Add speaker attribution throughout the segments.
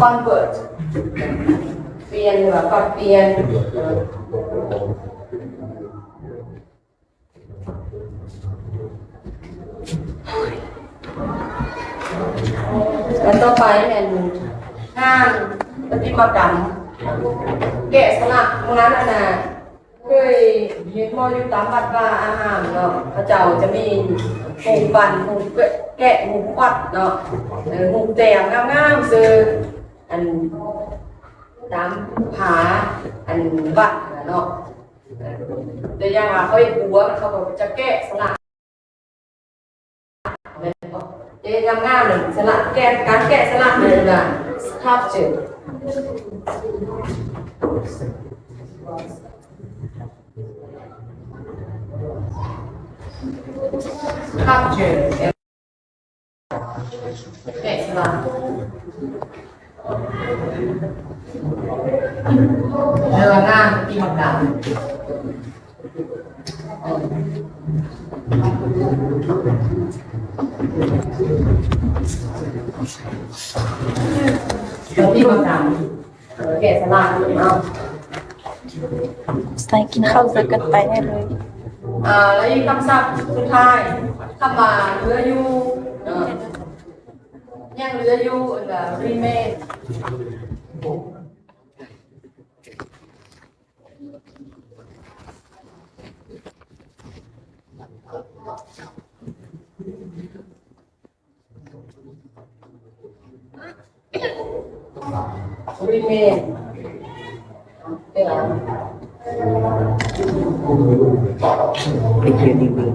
Speaker 1: convert เปลี่ยนหรือว่าก็เปลี่ยนแล้วต่อไปเป็นงานประติมากรรมแกะสลักตรงนั้นน่ะเคยเห็นบ่อยู่ตามวัดว่าอาหารเนาะพระเจ้าจะมีหูปั่นหูแกะหูปัดเนาะหูแต่งงามๆซื่ออันตามผาอันวัดเนาะแต่อย่างว่าเขาเฮ็ดบัวเขาก็จะแกะสลักงามๆเลยสลักแกะการแกะสลักเลยน่ะ sculpture sculpture แกะสลักเรื่องงานที่มันดังที่มันดังแกะสลักเนาะ
Speaker 2: ใส่กินข้าวสักกันไปได้เลย
Speaker 1: แล้วอีกคำศัพท์สุดท้ายคำว่าเหลืออยู่ยังเหลืออยู่remain remain
Speaker 3: เป็นเพียงนิดนึง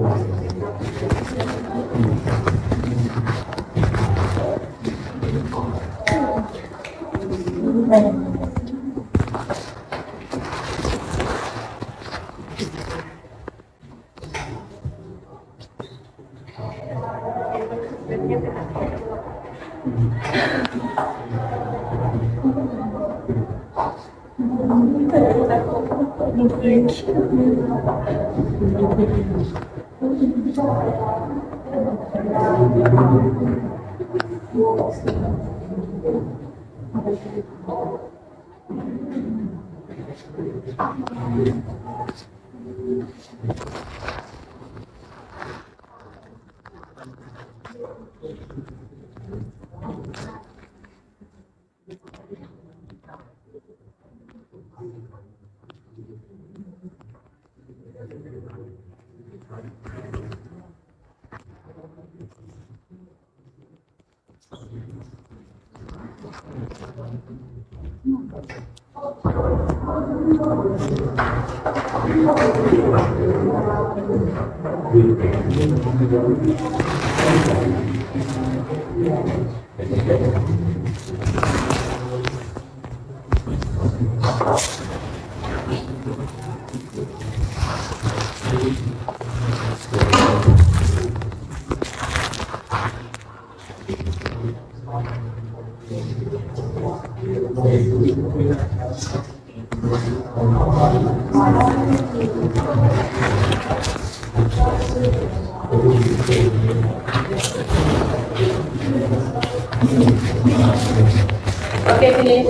Speaker 1: Okay, finish.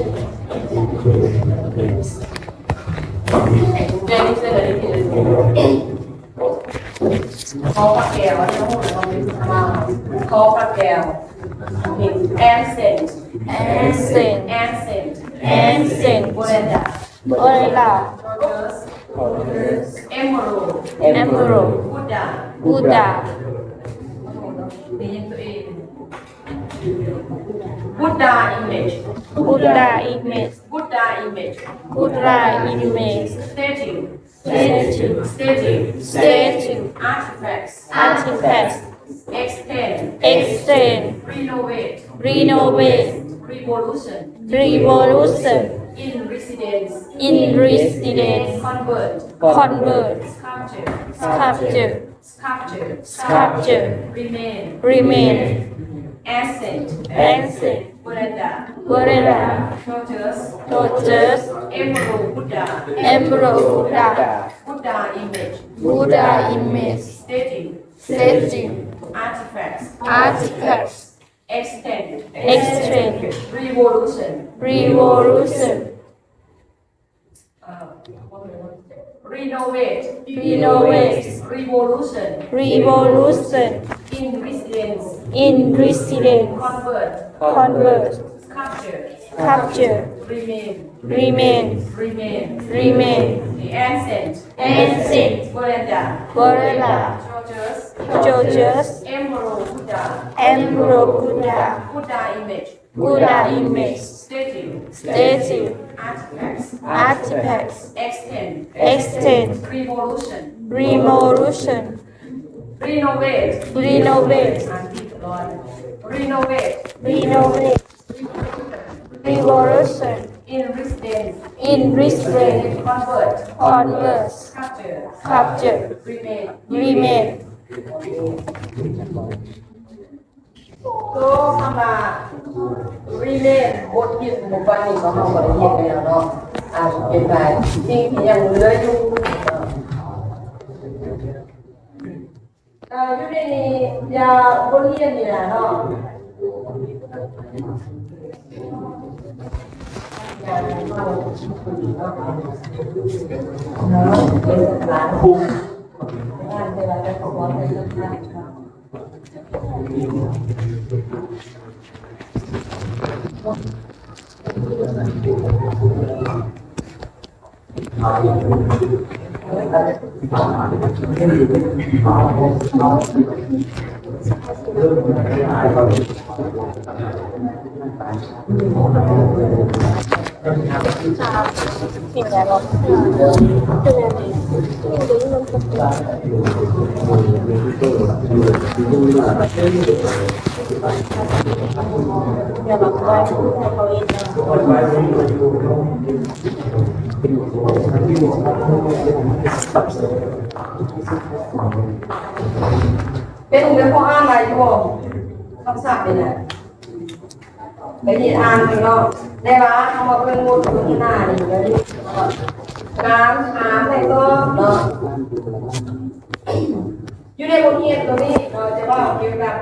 Speaker 1: Jadi saya dari sini. Kau pakai apa? Kau pakai ancient,
Speaker 2: Orela, Emerald, Buddha.
Speaker 1: Buddha image. Statue. Artifacts. Extend. Renovate. Revolution. In residence. Convert. Sculpture. Remain. Ancient. Veranda. Torches. Emerald Buddha. Buddha image. Statue. artifacts
Speaker 2: artifacts
Speaker 1: extend
Speaker 2: extend
Speaker 1: revolution
Speaker 2: revolution
Speaker 1: renovate
Speaker 2: renovate
Speaker 1: revolution
Speaker 2: revolution
Speaker 1: in residence
Speaker 2: in residence
Speaker 1: convert
Speaker 2: convert
Speaker 1: capture
Speaker 2: capture
Speaker 1: remain
Speaker 2: remain remain
Speaker 1: the ancient
Speaker 2: ancient
Speaker 1: Gorilla
Speaker 2: gorilla Georges
Speaker 1: Emperor Buddha
Speaker 2: Emperor Buddha
Speaker 1: Buddha image
Speaker 2: Buddha image statue artifacts
Speaker 1: extend
Speaker 2: revolution
Speaker 1: renovate
Speaker 2: renovate revolution
Speaker 1: in residence
Speaker 2: in restraint
Speaker 1: convert
Speaker 2: converse capture remain
Speaker 1: ก็คำว่า remain บทเรียนหมู่บ้านนี้ก็เฮาก็ได้เรียนไปแล้วเนาะเป็นไปสิ่งที่ยังเหลืออยู่อยู่ในนี้ยาบทเรียนนี่ล่ะเนาะเป็นหลานคุมงานเวลาจะขอว่าเป็นเรื่อง
Speaker 2: สิ่งแวดล้อมอย่าหลับไว้ให้เขาเอง
Speaker 1: เป็นพ่ออ่านอะไรอยู่บ่คำศัพท์นี่แหละไปที่อ่านเนาะได้ว่าคำว่าเป็นบทที่หน้านี่เลยการอ่านได้ก็เนาะอยู่ในบทเรียนตัวนี้เราจะว่าเกี่ยวกับ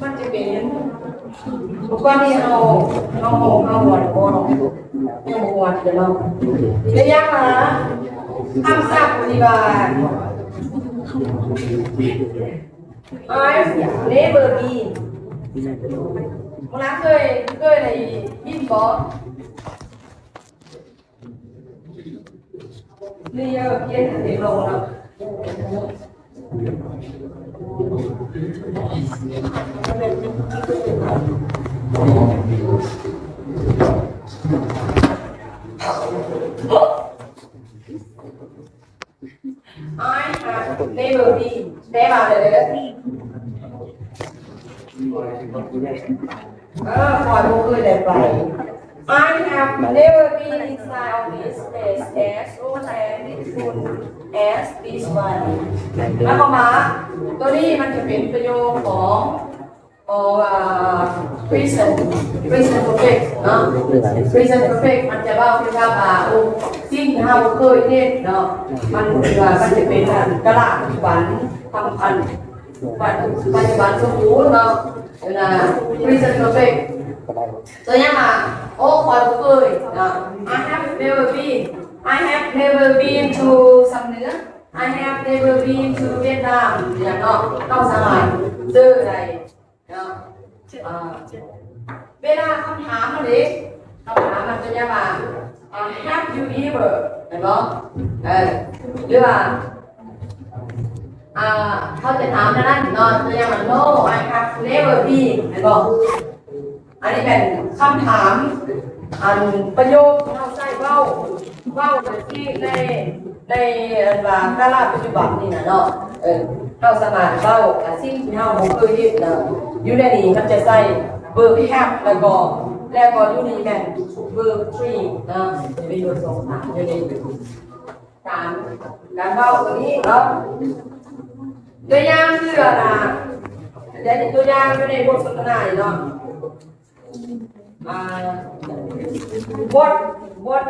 Speaker 1: มันจะเป็นทุกวันนี้เราหมดบ่ยังบ่หมดเนาะได้ยังล่ะคำศัพท์ปฏิบัติ I've never been เวลาเคยได้ยินบ่นี่เขียนเด็กลงแล้วI have never been ได้มาเลยปล่อยมือเลยไป I have never been inside of this place as old and beautiful as this one แล้วก็มาตัวนี้มันจะเป็นประโยคของpresent perfect เนาะ present perfect มันจะว่าคือว่าสิ่งที่เราเคยเห็นเนาะมันจะเป็นกระดาษปัจจุบันทำพันปัจจุบันสมบูรณ์เนาะนะ present perfect ตัวอย่างโอ้ความเคยนะ I have never been to สำเนือ I have never been to Vietnam อย่างเนาะต้องสมัยเจออะไรเนาะเวลาคำถามมันดิคำถามมันจะอย่างว่า have you ever เห็นบ่หรือว่าเขาจะถามนั้นเนาะตัวอย่างว่า no I have never been เห็นบ่อันนี้เป็นคำถามประโยคเราใช้เว้าที่ในกาลปัจจุบันนี่นะเนาะเราสามารถเว้าสิ่งที่เราบ่เคยเห็นนะอยู่ในนี้มันจะใช้ verb have แล้วก็อยู่นี่แม่น verb 3นะจะมีอยู่2 3อยู่ในการเว้าตัวนี้เนาะตัวอย่างคืออะไรเดี๋ยวตัวอย่างอยู่ในบทสนทนาเนาะ What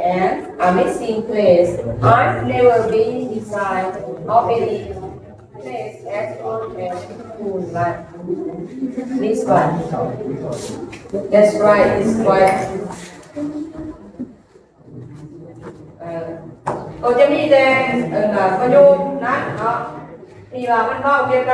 Speaker 1: an amazing place. I've never been inside of any place as old as school like this one. That's right, it's quite ก็จะมีแต่ประโยคนั้นเนาะที่ว่ามันเว้าเกี่ยวกับ